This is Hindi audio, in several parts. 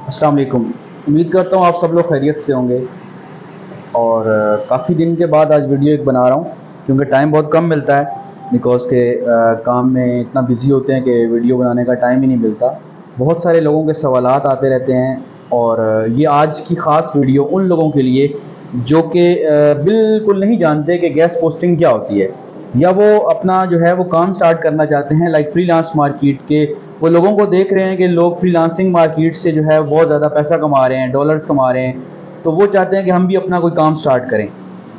अस्सलाम वालेकुम। उम्मीद करता हूँ आप सब लोग खैरियत से होंगे। और काफ़ी दिन के बाद आज वीडियो एक बना रहा हूँ क्योंकि टाइम बहुत कम मिलता है। बिकॉज़ के काम में इतना बिज़ी होते हैं कि वीडियो बनाने का टाइम ही नहीं मिलता। बहुत सारे लोगों के सवालात आते रहते हैं और ये आज की ख़ास वीडियो उन लोगों के लिए जो कि बिल्कुल नहीं जानते कि गैस पोस्टिंग क्या होती है, या वो अपना जो है वो काम स्टार्ट करना चाहते हैं लाइक फ्रीलांस मार्केट के। वो लोगों को देख रहे हैं कि लोग फ्रीलांसिंग मार्केट से जो है बहुत ज़्यादा पैसा कमा रहे हैं, डॉलर्स कमा रहे हैं, तो वो चाहते हैं कि हम भी अपना कोई काम स्टार्ट करें।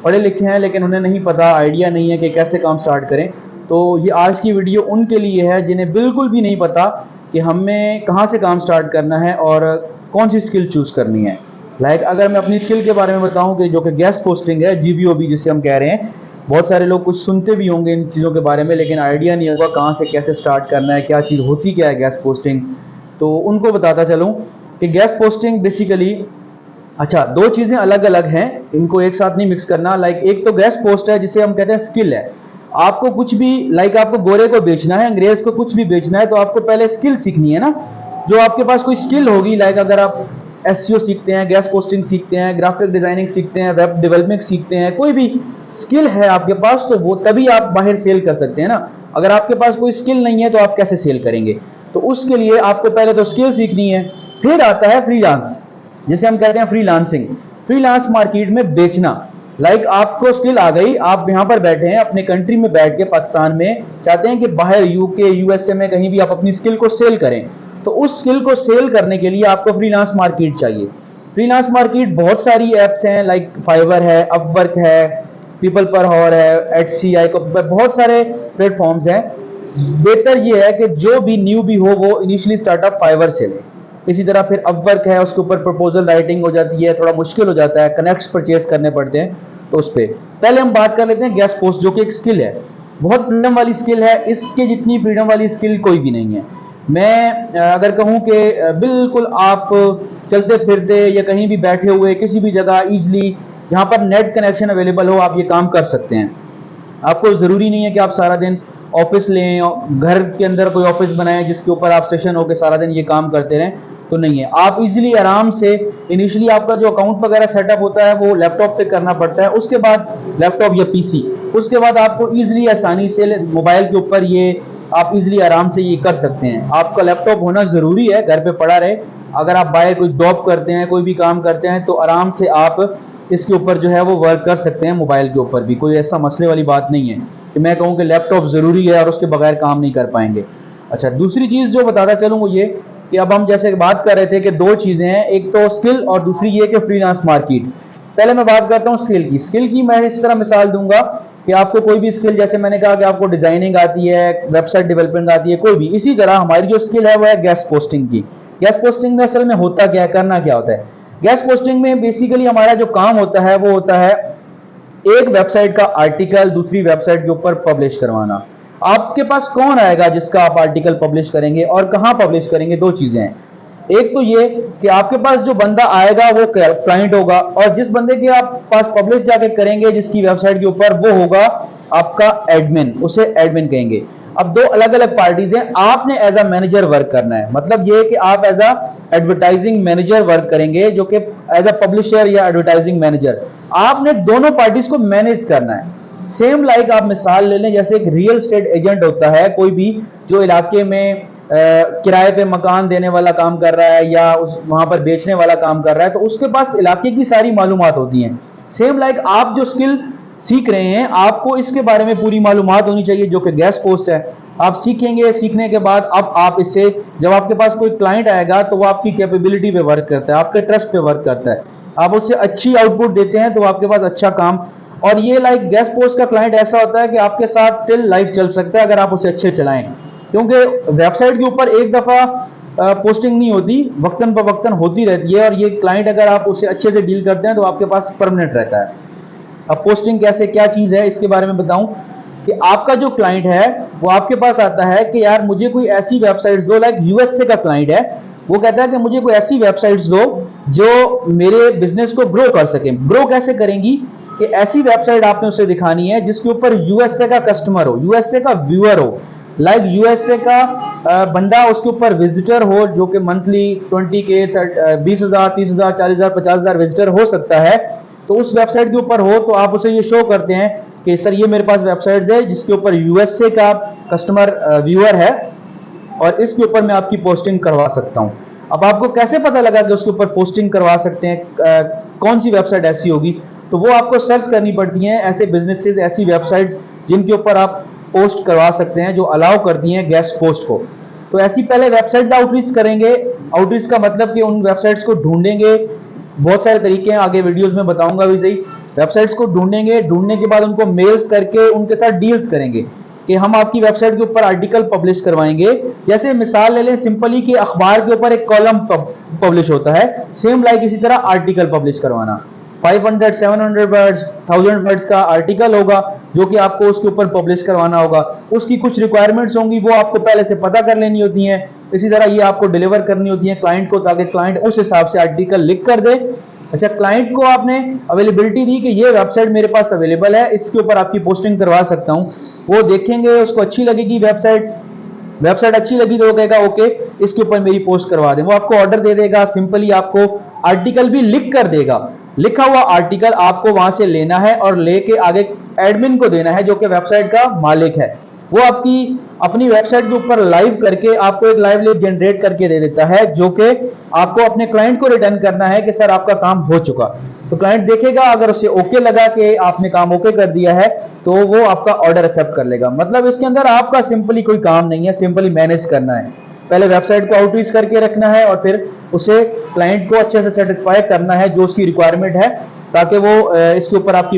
पढ़े लिखे हैं लेकिन उन्हें नहीं पता, आइडिया नहीं है कि कैसे काम स्टार्ट करें। तो ये आज की वीडियो उनके लिए है जिन्हें बिल्कुल भी नहीं पता कि हमें कहाँ से काम स्टार्ट करना है और कौन सी स्किल चूज़ करनी है। लाइक अगर मैं अपनी स्किल के बारे में बताऊं कि जो कि गैस पोस्टिंग है, जीबीओबी जिसे हम कह रहे हैं। बहुत सारे लोग कुछ सुनते भी होंगे इन चीज़ों के बारे में लेकिन आइडिया नहीं होगा कहाँ से कैसे स्टार्ट करना है, क्या चीज़ होती क्या है गैस पोस्टिंग। तो उनको बताता चलूँ कि गैस पोस्टिंग बेसिकली, अच्छा, दो चीज़ें अलग अलग हैं, इनको एक साथ नहीं मिक्स करना। लाइक एक तो गैस पोस्ट है जिसे हम कहते हैं स्किल है। आपको कुछ भी, लाइक आपको गोरे को बेचना है, अंग्रेज को कुछ भी बेचना है, तो आपको पहले स्किल सीखनी है ना। जो आपके पास कोई स्किल होगी, लाइक अगर आप एसईओ सीखते हैं, गैस पोस्टिंग सीखते हैं, ग्राफिक डिजाइनिंग सीखते हैं, वेब डेवलपमेंट सीखते हैं, कोई भी स्किल है आपके पास, तो वो तभी आप बाहर सेल कर सकते हैं ना। अगर आपके पास कोई स्किल नहीं है तो आप कैसे सेल करेंगे। तो उसके लिए आपको पहले तो स्किल सीखनी है। फिर आता है फ्रीलांस, जिसे हम कहते हैं फ्रीलांसिंग। फ्रीलांस मार्केट में बेचना। लाइक आपको स्किल आ गई, आप यहाँ पर बैठे हैं अपने कंट्री में बैठ के, पाकिस्तान में, चाहते हैं कि बाहर यूके यूएसए में कहीं भी आप अपनी स्किल को सेल करें। तो उस स्किल को सेल करने के लिए आपको फ्रीलांस मार्केट चाहिए। फ्रीलांस मार्केट बहुत सारी एप्स हैं, लाइक फाइवर है, अपवर्क है, पीपल पर हॉर है, एटसी, बहुत सारे प्लेटफॉर्म्स हैं। बेहतर ये है कि जो भी न्यू भी हो वो इनिशियली स्टार्टअप फाइवर से ले। इसी तरह फिर अपवर्क है, उसके ऊपर प्रपोजल राइटिंग हो जाती है, थोड़ा मुश्किल हो जाता है, कनेक्ट्स परचेज करने पड़ते हैं। तो उस पर पहले हम बात कर लेते हैं गैस पोस्ट, जो कि एक स्किल है, बहुत फ्रीडम वाली स्किल है। इसके जितनी फ्रीडम वाली स्किल कोई भी नहीं है। मैं अगर कहूँ कि बिल्कुल आप चलते फिरते या कहीं भी बैठे हुए किसी भी जगह इजली, जहाँ पर नेट कनेक्शन अवेलेबल हो, आप ये काम कर सकते हैं। आपको ज़रूरी नहीं है कि आप सारा दिन ऑफिस लें, घर के अंदर कोई ऑफिस बनाएं जिसके ऊपर आप सेशन होकर सारा दिन ये काम करते रहें। तो नहीं है, आप इजीली आराम से, इनिशियली आपका जो अकाउंट वगैरह सेटअप होता है वो लैपटॉप पे करना पड़ता है, उसके बाद लैपटॉप या पीसी, उसके बाद आपको इजीली आसानी से मोबाइल के ऊपर ये आप इजीली आराम से ये कर सकते हैं। आपका लैपटॉप होना ज़रूरी है, घर पे पड़ा रहे। अगर आप बाहर कोई जॉब करते हैं, कोई भी काम करते हैं, तो आराम से आप इसके ऊपर जो है वो वर्क कर सकते हैं। मोबाइल के ऊपर भी कोई ऐसा मसले वाली बात नहीं है कि मैं कहूँ कि लैपटॉप ज़रूरी है और उसके बगैर काम नहीं कर पाएंगे। अच्छा, दूसरी चीज़ जो बताता चलूँ वो ये कि अब हम जैसे बात कर रहे थे कि दो चीज़ें हैं, एक तो स्किल और दूसरी ये कि फ्रीलांस मार्केट। पहले मैं बात करता हूँ स्किल की। स्किल की मैं इस तरह मिसाल दूंगा कि आपको कोई भी स्किल, जैसे मैंने कहा कि आपको डिजाइनिंग आती है, वेबसाइट डेवलपमेंट आती है, कोई भी, इसी तरह हमारी जो स्किल है वो है गैस पोस्टिंग की। गैस पोस्टिंग में असल में होता क्या है, करना क्या होता है। गैस पोस्टिंग में बेसिकली हमारा जो काम होता है वो होता है एक वेबसाइट का आर्टिकल दूसरी वेबसाइट के ऊपर पब्लिश करवाना। आपके पास कौन आएगा जिसका आप आर्टिकल पब्लिश करेंगे और कहां पब्लिश करेंगे, दो चीजें हैं। एक तो ये कि आपके पास जो बंदा आएगा वो क्लाइंट होगा, और जिस बंदे के आप पास पब्लिश जाके करेंगे जिसकी वेबसाइट के ऊपर, वो होगा आपका एडमिन, उसे एडमिन कहेंगे। अब दो अलग अलग पार्टीज हैं, आपने एज अ मैनेजर वर्क करना है। मतलब ये कि आप as a advertising manager work करेंगे, जो कि एज अ पब्लिशर या एडवर्टाइजिंग मैनेजर, आपने दोनों पार्टीज को मैनेज करना है। सेम लाइक आप मिसाल ले लें, जैसे एक रियल एस्टेट एजेंट होता है कोई भी, जो इलाके में किराए पे मकान देने वाला काम कर रहा है या उस वहां पर बेचने वाला काम कर रहा है, तो उसके पास इलाके की सारी मालूमात होती हैं। सेम लाइक आप जो स्किल सीख रहे हैं, आपको इसके बारे में पूरी मालूमात होनी चाहिए, जो कि गैस पोस्ट है। आप सीखेंगे, सीखने के बाद अब आप इससे, जब आपके पास कोई क्लाइंट आएगा तो वो आपकी कैपेबिलिटी पे वर्क करता है, आपके ट्रस्ट पे वर्क करता है। आप उससे अच्छी आउटपुट देते हैं तो आपके पास अच्छा काम। और ये लाइक गैस पोस्ट का क्लाइंट ऐसा होता है कि आपके साथ टिल लाइफ चल सकता है अगर आप उसे अच्छे चलाएं, क्योंकि वेबसाइट के ऊपर एक दफा पोस्टिंग नहीं होती, वक्तन पर वक्तन होती रहती है। और ये क्लाइंट अगर आप उसे अच्छे से डील करते हैं तो आपके पास परमानेंट रहता है। अब पोस्टिंग कैसे, क्या चीज है, इसके बारे में बताऊं कि आपका जो क्लाइंट है वो आपके पास आता है कि यार मुझे कोई ऐसी वेबसाइट दो, लाइक यूएसए का क्लाइंट है, वो कहता है कि मुझे कोई ऐसी वेबसाइट्स दो जो मेरे बिजनेस को ग्रो कर सके। ग्रो कैसे करेंगी, कि ऐसी वेबसाइट आपने उसे दिखानी है जिसके ऊपर यूएसए का कस्टमर हो, यूएसए का व्यूअर हो, लाइक यूएसए का बंदा उसके ऊपर विजिटर हो जो कि मंथली 20K 20,000 30,000 40,000 50,000 विजिटर हो सकता है, तो उस वेबसाइट के ऊपर हो तो आप उसे ये शो करते हैं कि सर ये मेरे पास वेबसाइट है जिसके ऊपर यूएसए का कस्टमर व्यूअर है और इसके ऊपर मैं आपकी पोस्टिंग करवा सकता हूं। अब आपको कैसे पता लगा कि उसके ऊपर पोस्टिंग करवा सकते हैं, कौन सी वेबसाइट ऐसी होगी? तो वो आपको सर्च करनी पड़ती हैं ऐसे बिजनेसेस, ऐसी वेबसाइट्स जिनके ऊपर आप पोस्ट करवा सकते हैं, जो अलाउ करती हैं गेस्ट पोस्ट को। तो ऐसी पहले वेबसाइट्स आउटरीच करेंगे। आउटरीच का मतलब कि उन वेबसाइट्स को ढूंढेंगे, बहुत सारे तरीके हैं, आगे वीडियोस में बताऊंगा भी सही। वेबसाइट्स को ढूंढेंगे, ढूंढने के बाद उनको मेल्स करके उनके साथ डील्स करेंगे कि हम आपकी वेबसाइट के ऊपर आर्टिकल पब्लिश करवाएंगे। जैसे मिसाल ले लें सिंपली कि अखबार के ऊपर एक कॉलम पब्लिश होता है, सेम लाइक इसी तरह आर्टिकल पब्लिश करवाना। 500 700 वर्ड्स 1000 वर्ड्स का आर्टिकल होगा जो कि आपको उसके ऊपर पब्लिश करवाना होगा। उसकी कुछ रिक्वायरमेंट्स होंगी, वो आपको पहले से पता कर लेनी होती हैं। इसी तरह ये आपको डिलीवर करनी होती है क्लाइंट को, ताकि क्लाइंट उस हिसाब से आर्टिकल लिख कर दे। अच्छा, क्लाइंट को आपने अवेलेबिलिटी दी कि ये वेबसाइट मेरे पास अवेलेबल है, इसके ऊपर आपकी पोस्टिंग करवा सकता हूं। वो देखेंगे, उसको अच्छी लगेगी वेबसाइट अच्छी लगी तो वो कहेगा ओके इसके ऊपर मेरी पोस्ट करवा दें। वो आपको ऑर्डर दे देगा, सिंपली आपको आर्टिकल भी लिख कर देगा। लिखा हुआ आर्टिकल आपको वहां से लेना है और लेके आगे एडमिन को देना है जो कि वेबसाइट का मालिक है। वो आपकी अपनी वेबसाइट के ऊपर लाइव करके आपको एक लाइव लीड जनरेट करके दे देता है, जो कि आपको अपने क्लाइंट को रिटर्न करना है कि सर आपका काम हो चुका। तो क्लाइंट देखेगा, अगर उसे ओके लगा कि आपने काम ओके कर दिया है तो वो आपका ऑर्डर एक्सेप्ट कर लेगा। मतलब इसके अंदर आपका सिंपली कोई काम नहीं है, सिंपली मैनेज करना है। पहले वेबसाइट को आउटरीच करके रखना है और फिर उसे क्लाइंट को अच्छे से सेटिस्फाई करना है जो उसकी रिक्वायरमेंट है, ताकि वो इसके ऊपर आपकी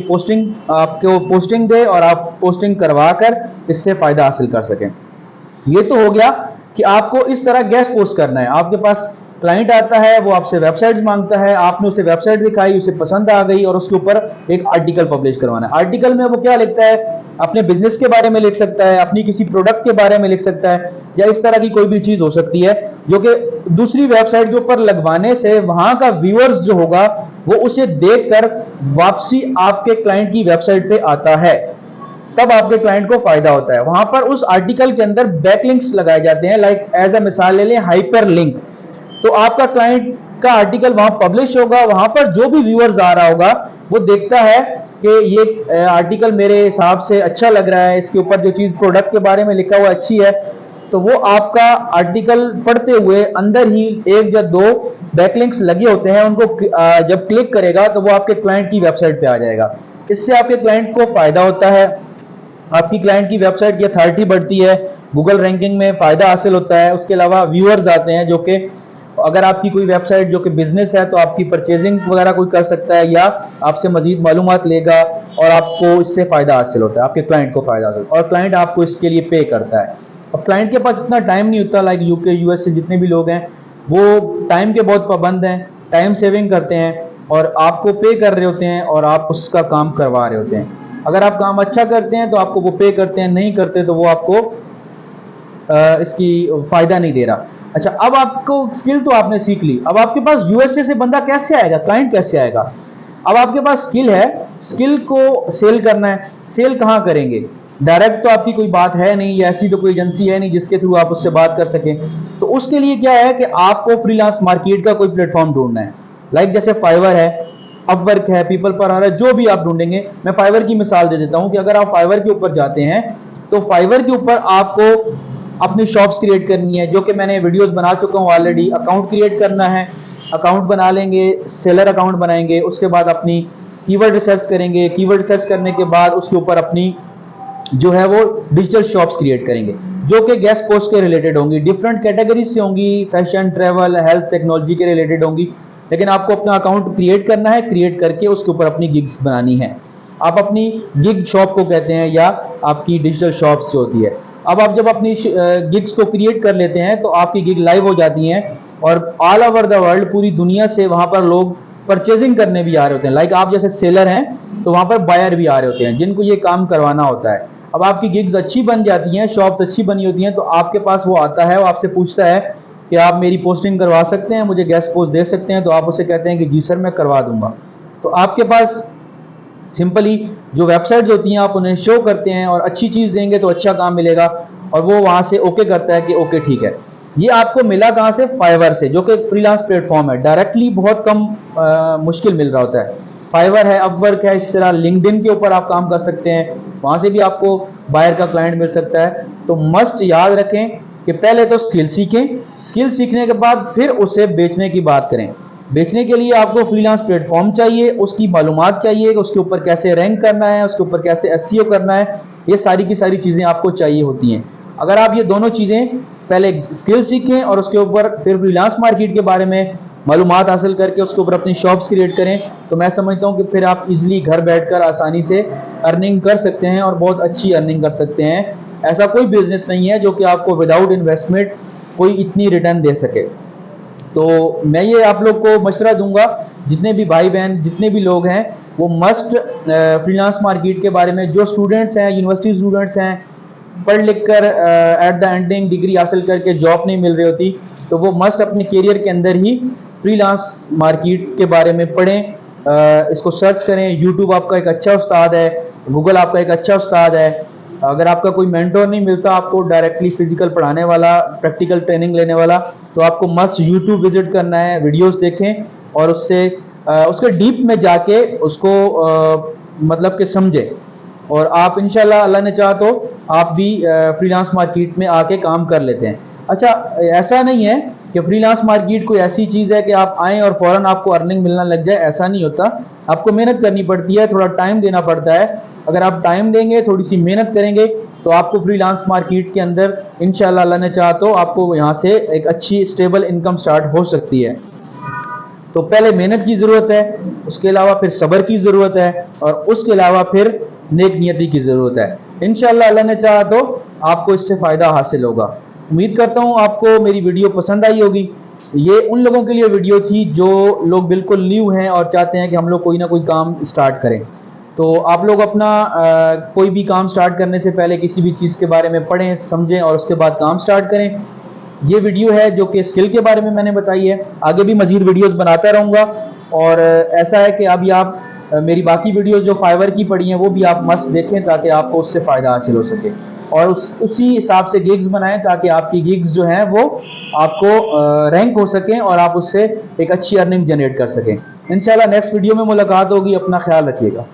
आपको पोस्टिंग दे और आप पोस्टिंग करवा कर इससे फायदा हासिल कर सकें। ये तो हो गया कि आपको इस तरह गेस्ट पोस्ट करना है। आपके पास क्लाइंट आता है, वो आपसे वेबसाइट्स मांगता है, आपने उसे वेबसाइट दिखाई, उसे पसंद आ गई और उसके ऊपर एक आर्टिकल पब्लिश करवाना है। आर्टिकल में वो क्या लिखता है? अपने बिजनेस के बारे में लिख सकता है, अपनी किसी प्रोडक्ट के बारे में लिख सकता है, या इस तरह की कोई भी चीज हो सकती है जो कि दूसरी वेबसाइट के ऊपर लगवाने से वहां का व्यूअर्स जो होगा वो उसे देखकर वापसी आपके क्लाइंट की वेबसाइट पे आता है। तब आपके क्लाइंट को फायदा होता है। वहां पर उस आर्टिकल के अंदर बैकलिंक्स लगाए जाते हैं, लाइक एज अ मिसाल ले लें हाइपर लिंक। तो आपका क्लाइंट का आर्टिकल वहां पब्लिश होगा, वहां पर जो भी व्यूअर्स आ रहा होगा वो देखता है कि ये आर्टिकल मेरे हिसाब से अच्छा लग रहा है, इसके ऊपर जो चीज प्रोडक्ट के बारे में लिखा हुआ अच्छी है, तो वो आपका आर्टिकल पढ़ते हुए अंदर ही एक या दो बैकलिंक्स लगे होते हैं, उनको जब क्लिक करेगा तो वो आपके क्लाइंट की वेबसाइट पे आ जाएगा। इससे आपके क्लाइंट को फायदा होता है, आपकी क्लाइंट की वेबसाइट की अथॉरिटी बढ़ती है, गूगल रैंकिंग में फायदा हासिल होता है। उसके अलावा व्यूअर्स आते हैं जो कि अगर आपकी कोई वेबसाइट जो कि बिजनेस है तो आपकी परचेजिंग वगैरह कोई कर सकता है या आपसे मजीद मालूमात लेगा और आपको इससे फायदा हासिल होता है, आपके क्लाइंट को फायदा हासिल होता है और क्लाइंट आपको इसके लिए पे करता है। अब क्लाइंट के पास इतना टाइम नहीं होता, लाइक यूके यूएस से जितने भी लोग हैं वो टाइम के बहुत पाबंद हैं, टाइम सेविंग करते हैं और आपको पे कर रहे होते हैं और आप उसका काम करवा रहे होते हैं। अगर आप काम अच्छा करते हैं तो आपको वो पे करते हैं, नहीं करते तो वो आपको इसकी फायदा नहीं दे रहा। अच्छा, अब आपको स्किल तो आपने सीख ली, अब आपके पास यूएसए से बंदा कैसे आएगा, क्लाइंट कैसे आएगा? अब आपके पास स्किल है, स्किल को सेल करना है। सेल कहां करेंगे? डायरेक्ट तो आपकी कोई बात है नहीं, या ऐसी तो कोई एजेंसी है नहीं जिसके थ्रू आप उससे बात कर सकें। तो उसके लिए क्या है कि आपको फ्रीलांस मार्केट का कोई प्लेटफॉर्म ढूंढना है, लाइक जैसे फाइवर है, अपवर्क है, पीपल पर आ रहा है, जो भी आप ढूंढेंगे। मैं फाइवर की मिसाल दे देता हूं कि अगर आप फाइवर के ऊपर जाते हैं तो फाइवर के ऊपर आपको अपनी शॉप्स क्रिएट करनी है, जो कि मैंने वीडियोस बना चुका हूं ऑलरेडी। अकाउंट क्रिएट करना है, अकाउंट बना लेंगे, सेलर अकाउंट बनाएंगे, उसके बाद अपनी कीवर्ड रिसर्च करेंगे, कीवर्ड रिसर्च करने के बाद उसके ऊपर अपनी जो है वो डिजिटल शॉप्स क्रिएट करेंगे जो कि गेस्ट पोस्ट के रिलेटेड होंगी, डिफरेंट कैटेगरी से होंगी, फैशन, ट्रैवल, हेल्थ, टेक्नोलॉजी के रिलेटेड होंगी। लेकिन आपको अपना अकाउंट क्रिएट करना है, क्रिएट करके उसके ऊपर अपनी गिग्स बनानी है। आप अपनी गिग शॉप को कहते हैं या आपकी डिजिटल शॉप्स जो होती है। अब आप जब अपनी गिग्स को क्रिएट कर लेते हैं तो आपकी गिग लाइव हो जाती हैं और ऑल ओवर द वर्ल्ड, पूरी दुनिया से वहां पर लोग परचेजिंग करने भी आ रहे होते हैं। लाइक आप जैसे सेलर हैं तो वहां पर बायर भी आ रहे होते हैं जिनको ये काम करवाना होता है। अब आपकी गिग्स अच्छी बन जाती हैं, शॉप्स अच्छी बनी होती हैं, तो आपके पास वो आता है, वो आपसे पूछता है कि आप मेरी पोस्टिंग करवा सकते हैं, मुझे गेस्ट पोस्ट दे सकते हैं? तो आप उसे कहते हैं कि जी सर मैं करवा दूंगा। तो आपके पास सिंपली जो वेबसाइट्स होती हैं आप उन्हें शो करते हैं और अच्छी चीज देंगे तो अच्छा काम मिलेगा, और वो वहां से ओके करता है कि ओके ठीक है। ये आपको मिला कहां से? फाइवर से, जो कि फ्रीलांस प्लेटफॉर्म है। डायरेक्टली बहुत कम मुश्किल मिल रहा होता है। फाइवर है, अपवर्क है, इस तरह लिंक्डइन के ऊपर आप काम कर सकते हैं, वहां से भी आपको बायर का क्लाइंट मिल सकता है। तो मस्ट याद रखें कि पहले तो स्किल सीखें, स्किल सीखने के बाद फिर उसे बेचने की बात करें। बेचने के लिए आपको फ्रीलांस प्लेटफॉर्म चाहिए, उसकी मालूमात चाहिए कि उसके ऊपर कैसे रैंक करना है, उसके ऊपर कैसे एसईओ करना है, ये सारी की सारी चीज़ें आपको चाहिए होती हैं। अगर आप ये दोनों चीज़ें पहले स्किल सीखें और उसके ऊपर फिर फ्रीलांस मार्केट के बारे में मालूमात हासिल करके उसके ऊपर अपनी शॉप्स क्रिएट करें, तो मैं समझता हूँ कि फिर आप इजीली घर बैठकर आसानी से अर्निंग कर सकते हैं और बहुत अच्छी अर्निंग कर सकते हैं। ऐसा कोई बिजनेस नहीं है जो कि आपको विदाउट इन्वेस्टमेंट कोई इतनी रिटर्न दे सके। तो मैं ये आप लोग को मशवरा दूंगा, जितने भी भाई बहन, जितने भी लोग हैं, वो मस्ट फ्रीलांस मार्केट के बारे में, जो स्टूडेंट्स हैं, यूनिवर्सिटी स्टूडेंट्स हैं, पढ़ लिख कर एट द एंडिंग डिग्री हासिल करके जॉब नहीं मिल रही होती, तो वो मस्ट अपने करियर के अंदर ही फ्रीलांस मार्केट के बारे में पढ़ें, इसको सर्च करें। यूट्यूब आपका एक अच्छा उस्ताद है, गूगल आपका एक अच्छा उस्ताद है। अगर आपका कोई मेंटोर नहीं मिलता आपको डायरेक्टली फिजिकल पढ़ाने वाला, प्रैक्टिकल ट्रेनिंग लेने वाला, तो आपको मस्ट यूट्यूब विजिट करना है, वीडियोस देखें और उससे उसके डीप में जाके उसको मतलब कि समझें, और आप इंशाल्लाह अल्लाह ने चाहा तो आप भी फ्रीलांस मार्केट में आके काम कर लेते हैं। अच्छा, ऐसा नहीं है कि फ्रीलांस मार्केट कोई ऐसी चीज़ है कि आप आएँ और फौरन आपको अर्निंग मिलना लग जाए, ऐसा नहीं होता। आपको मेहनत करनी पड़ती है, थोड़ा टाइम देना पड़ता है। अगर आप टाइम देंगे, थोड़ी सी मेहनत करेंगे, तो आपको फ्रीलांस मार्केट के अंदर इंशाल्लाह अल्लाह ने चाहा तो आपको यहाँ से एक अच्छी स्टेबल इनकम स्टार्ट हो सकती है। तो पहले मेहनत की ज़रूरत है, उसके अलावा फिर सब्र की ज़रूरत है, और उसके अलावा फिर नेक नियति की ज़रूरत है। इंशाल्लाह अल्लाह ने चाहा तो आपको इससे फ़ायदा हासिल होगा। उम्मीद करता हूँ आपको मेरी वीडियो पसंद आई होगी। ये उन लोगों के लिए वीडियो थी जो लोग बिल्कुल न्यू हैं और चाहते हैं कि हम लोग कोई ना कोई काम स्टार्ट करें। तो आप लोग अपना कोई भी काम स्टार्ट करने से पहले किसी भी चीज़ के बारे में पढ़ें, समझें और उसके बाद काम स्टार्ट करें। ये वीडियो है जो कि स्किल के बारे में मैंने बताई है। आगे भी मजीद वीडियोस बनाता रहूँगा, और ऐसा है कि अभी आप मेरी बाकी वीडियोस जो फाइवर की पड़ी हैं वो भी आप मस्त देखें, ताकि आपको उससे फ़ायदा हासिल हो सके, और उसी हिसाब से गिग्स बनाएं ताकि आपकी गिग्स जो हैं वो आपको रैंक हो सकें और आप उससे एक अच्छी अर्निंग जनरेट कर सकें। इंशाल्लाह नेक्स्ट वीडियो में मुलाकात होगी। अपना ख्याल रखिएगा।